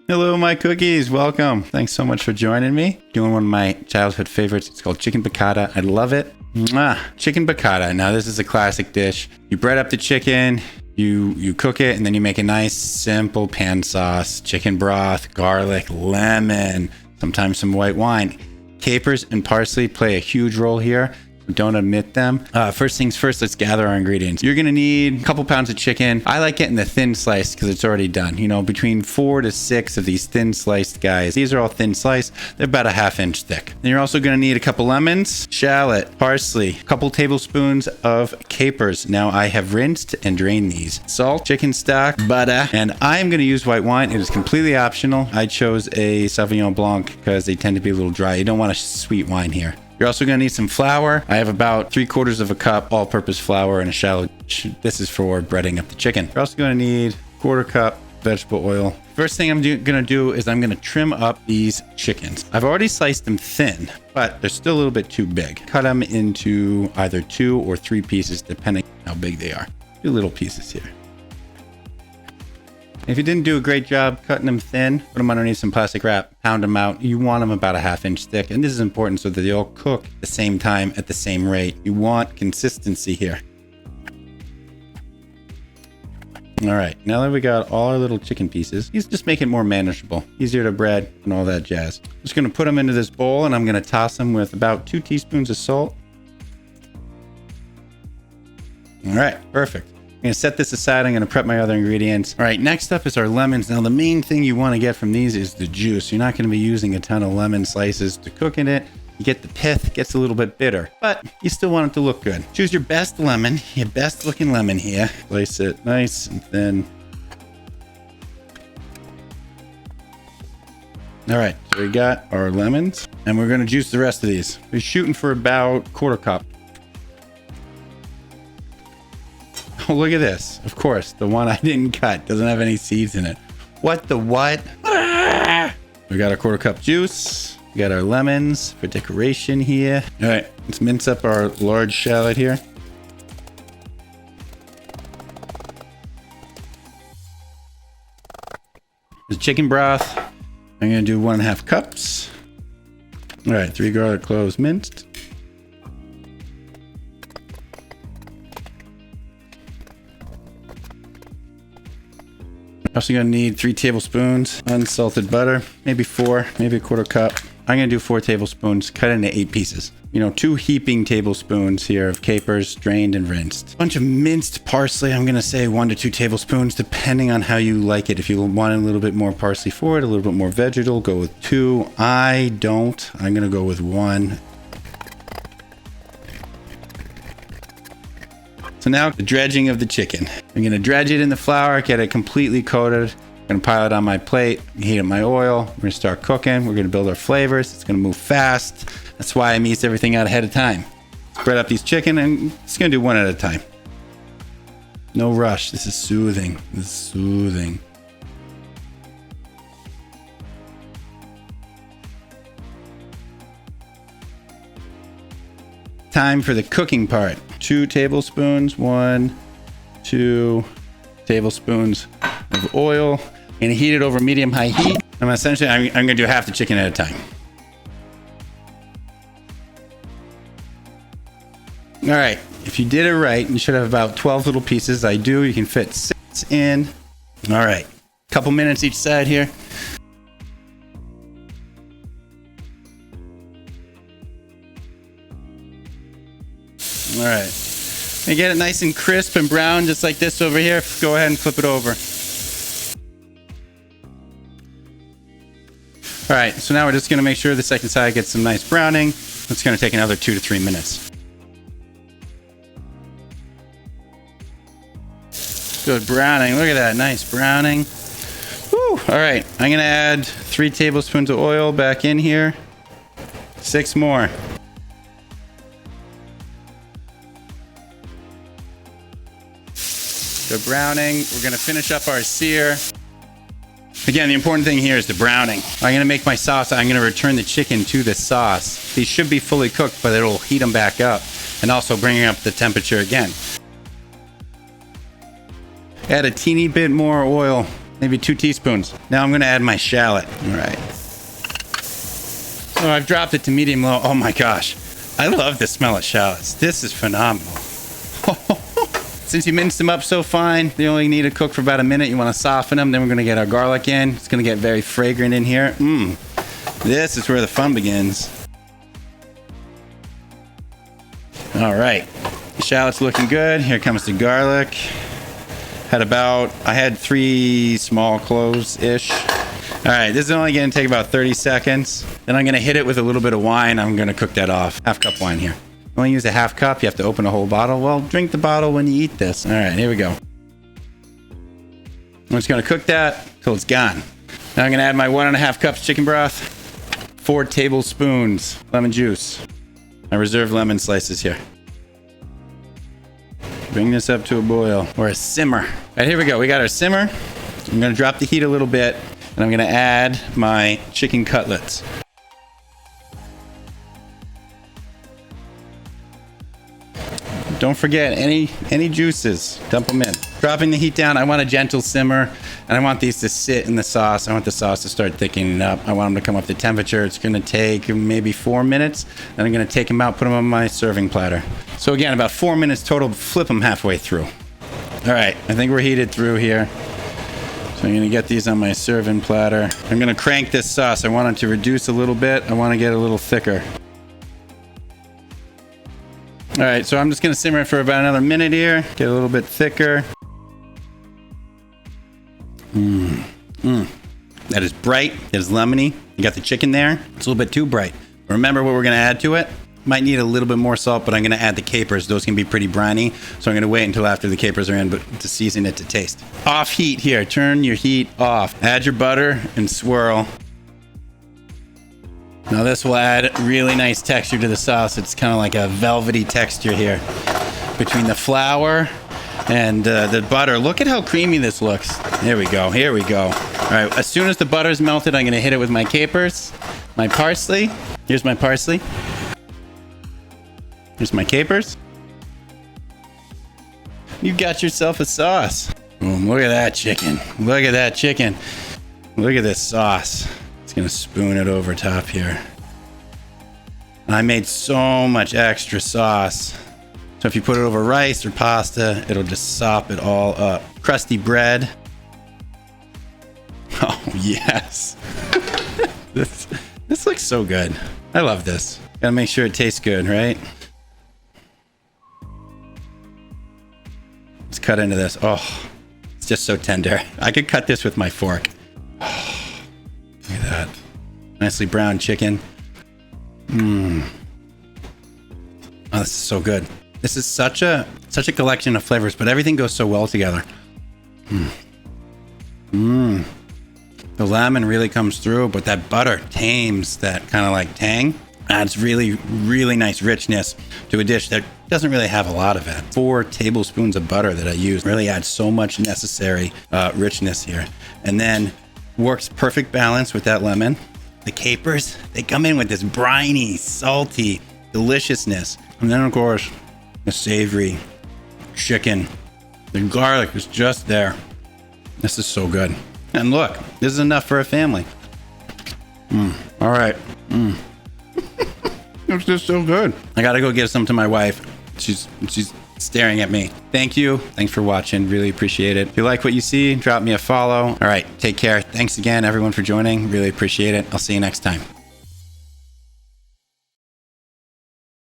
Hello, my cookies. Welcome. Thanks so much for joining me. Doing one of my childhood favorites. It's called chicken piccata. I love it. Mwah. Chicken piccata. Now, this is a classic dish. You bread up the chicken, you cook it, and then you make a nice, simple pan sauce. Chicken broth, garlic, lemon, sometimes some white wine. Capers and parsley play a huge role here. Don't omit them. First things first, let's gather our ingredients. You're gonna need a couple pounds of chicken. I like getting the thin slice because it's already done. You know, between 4 to 6 of these thin sliced guys. These are all thin sliced. They're about a ½ inch thick. Then you're also gonna need a couple lemons, shallot, parsley, a couple tablespoons of capers. Now I have rinsed and drained these. Salt, chicken stock, butter, and I am gonna use white wine. It is completely optional. I chose a Sauvignon Blanc because they tend to be a little dry. You don't want a sweet wine here. You're also going to need some flour. I have about 3/4 cup all-purpose flour and a shallot. This is for breading up the chicken. You're also going to need 1/4 cup vegetable oil. First thing I'm going to do is I'm going to trim up these chickens. I've already sliced them thin, but they're still a little bit too big. Cut them into either 2 or 3 pieces, depending on how big they are. 2 little pieces here. If you didn't do a great job cutting them thin, put them underneath some plastic wrap, pound them out. You want them about a ½ inch thick. And this is important so that they all cook at the same time at the same rate. You want consistency here. All right, now that we got all our little chicken pieces, these just make it more manageable, easier to bread and all that jazz. I'm just gonna put them into this bowl and I'm gonna toss them with about 2 teaspoons of salt. All right, perfect. I'm going to set this aside. I'm going to prep my other ingredients. All right, next up is our lemons. Now, the main thing you want to get from these is the juice. You're not going to be using a ton of lemon slices to cook in it. You get the pith, it gets a little bit bitter, but you still want it to look good. Choose your best lemon, your best looking lemon here. Place it nice and thin. All right, so we got our lemons, and we're going to juice the rest of these. We're shooting for about 1/4 cup. Oh, look at this. Of course, the one I didn't cut doesn't have any seeds in it. What the what? We got our 1/4 cup juice. We got our lemons for decoration here. All right, let's mince up our large shallot here. The chicken broth, I'm gonna do 1½ cups. All right, 3 garlic cloves minced. Also gonna need 3 tablespoons unsalted butter, maybe 4, maybe a 1/4 cup. I'm gonna do 4 tablespoons, cut into 8 pieces. You know, 2 heaping tablespoons here of capers, drained and rinsed. A bunch of minced parsley. I'm gonna say 1 to 2 tablespoons, depending on how you like it. If you want a little bit more parsley for it, a little bit more vegetal, go with 2. I don't. I'm gonna go with 1. So now the dredging of the chicken. I'm gonna dredge it in the flour, get it completely coated. I'm gonna pile it on my plate, heat up my oil. We're gonna start cooking. We're gonna build our flavors. It's gonna move fast. That's why I meased everything out ahead of time. Spread up these chicken and just gonna do one at a time. No rush. This is soothing. This is soothing. Time for the cooking part. 2 tablespoons, 1, 2 tablespoons of oil. I'm gonna heat it over medium-high heat. I'm gonna do half the chicken at a time. All right, if you did it right, you should have about 12 little pieces. I do, you can fit 6 in. All right, couple minutes each side here. All right, and get it nice and crisp and brown, just like this over here. Go ahead and flip it over. All right, so now we're just gonna make sure the second side gets some nice browning. It's gonna take another 2 to 3 minutes. Good browning, look at that, nice browning. Woo. All right, I'm gonna add 3 tablespoons of oil back in here. 6 more. Good browning. We're gonna finish up our sear. Again, the important thing here is the browning. I'm gonna make my sauce. I'm gonna return the chicken to the sauce. These should be fully cooked, but it'll heat them back up and also bringing up the temperature again. Add a teeny bit more oil maybe 2 teaspoons. Now I'm gonna add my shallot. All right. So I've dropped it to medium low. Oh my gosh. I love the smell of shallots. This is phenomenal. Since you minced them up so fine, they only need to cook for about a minute. You want to soften them. Then we're going to get our garlic in. It's going to get very fragrant in here. This is where the fun begins. All right. The shallot's looking good. Here comes the garlic. I had 3 small cloves-ish. All right, this is only going to take about 30 seconds. Then I'm going to hit it with a little bit of wine. I'm going to cook that off. Half cup wine here. Only use a half cup. You have to open a whole bottle. Well, drink the bottle when you eat this. All right, here we go. I'm just going to cook that till it's gone. Now I'm going to add my 1.5 cups chicken broth, 4 tablespoons lemon juice, my reserved lemon slices here. Bring this up to a boil or a simmer. All right, here we go. We got our simmer. I'm going to drop the heat a little bit, and I'm going to add my chicken cutlets. Don't forget any juices, dump them in. Dropping the heat down, I want a gentle simmer, and I want these to sit in the sauce. I want the sauce to start thickening up. I want them to come up to temperature. It's gonna take maybe 4 minutes. Then I'm gonna take them out, put them on my serving platter. So again, about 4 minutes total, flip them halfway through. All right, I think we're heated through here. So I'm gonna get these on my serving platter. I'm gonna crank this sauce. I want it to reduce a little bit. I wanna get a little thicker. All right, so I'm just gonna simmer it for about another minute here. Get a little bit thicker. That is bright, it is lemony. You got the chicken there. It's a little bit too bright. Remember what we're gonna add to it? Might need a little bit more salt, but I'm gonna add the capers. Those can be pretty briny, so I'm gonna wait until after the capers are in, but to season it to taste. Off heat here, turn your heat off. Add your butter and swirl. Now this will add really nice texture to the sauce. It's kind of like a velvety texture here between the flour and the butter. Look at how creamy this looks. Here we go. Here we go. All right. As soon as the butter's melted, I'm going to hit it with my capers, my parsley. Here's my parsley. Here's my capers. You got yourself a sauce. Boom, look at that chicken. Look at that chicken. Look at this sauce. It's gonna spoon it over top here. I made so much extra sauce. So if you put it over rice or pasta, it'll just sop it all up. Crusty bread. Oh, yes. This looks so good. I love this. Gotta make sure it tastes good, right? Let's cut into this. Oh, it's just so tender. I could cut this with my fork. Look at that. Nicely browned chicken. Oh, this is so good. This is such a collection of flavors, but everything goes so well together. The lemon really comes through, but that butter tames that kind of like tang. Adds really, really nice richness to a dish that doesn't really have a lot of it. 4 tablespoons of butter that I use really adds so much necessary richness here. And then works perfect balance with that lemon. The capers, they come in with this briny, salty deliciousness. And then of course, the savory chicken. The garlic is just there. This is so good. And look, this is enough for a family. All right. It's just so good. I gotta go give some to my wife. She's staring at me. Thank you. Thanks for watching. Really appreciate it. If you like what you see, drop me a follow. All right, take care. Thanks again, everyone, for joining. Really appreciate it. I'll see you next time.